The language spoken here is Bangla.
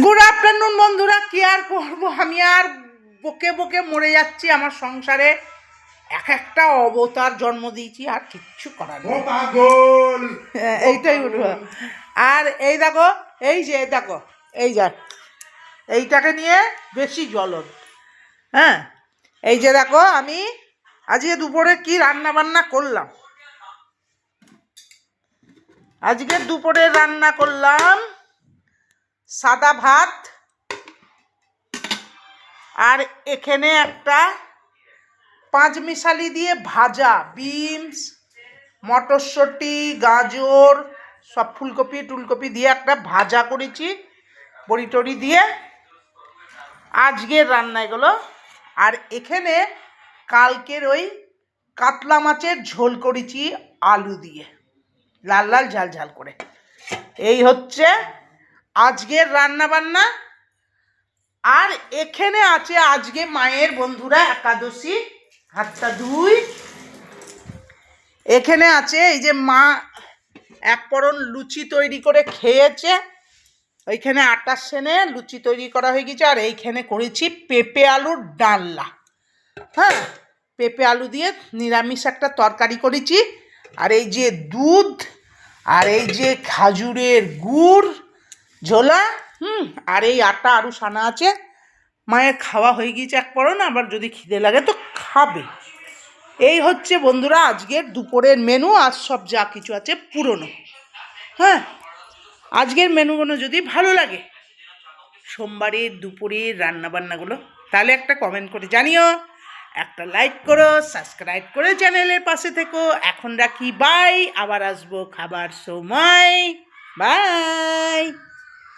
গুড আফটারনুন বন্ধুরা। কি আর করবো, আমি আর বকে বকে মরে যাচ্ছি। আমার সংসারে এক একটা অবতার জন্ম দিয়েছি, আর কিচ্ছু করার নেই। এইটাই উঠবো। আর এই দেখো, এই যে দেখো, এই যা এইটাকে নিয়ে বেশি জ্বলন। হ্যাঁ, এই যে দেখো, আমি আজকে দুপুরে কি রান্না বান্না করলাম। আজকে দুপুরে রান্না করলাম সাদা ভাত, আর এখানে একটা পাঁচমিশালি দিয়ে ভাজা, বিনস, মটরশুঁটি, গাজর, সব ফুলকপি টুলকপি দিয়ে একটা ভাজা করেছি বড়ি টড়ি দিয়ে। আজকের রান্না এগুলো। আর এখানে কালকের ওই কাতলা মাছের ঝোল করেছি আলু দিয়ে, লাল লাল ঝাল ঝাল করে। এই হচ্ছে আজকের রান্না বান্না। আর এখানে আছে আজকে মায়ের বন্ধুরা একাদশী, হাতটা ধুই। এখানে আছে এই যে মা এক পরন লুচি তৈরি করে খেয়েছে, ওইখানে আটার সেনে লুচি তৈরি করা হয়ে গেছে। আর এইখানে করেছি পেঁপে আলুর ডালনা। হ্যাঁ, পেঁপে আলু দিয়ে নিরামিষ একটা তরকারি করেছি। আর এই যে দুধ, আর এই যে খাজুরের গুড় ঝোলা, আর এই আটা আরও সানা আছে। মায়ের খাওয়া হয়ে গিয়েছে এক পরন, আবার যদি খিদে লাগে তো খাবে। এই হচ্ছে বন্ধুরা আজকের দুপুরের মেনু। আর সব যা কিছু আছে পুরনো। হ্যাঁ, আজকের মেনুগুলো যদি ভালো লাগে সোমবারের দুপুরের রান্নাবান্নাগুলো, তাহলে একটা কমেন্ট করে জানিও, একটা লাইক করো, সাবস্ক্রাইব করে চ্যানেলের পাশে থেকো। এখন রাখি, বাই। আবার আসবো খাবার সময়, বাই।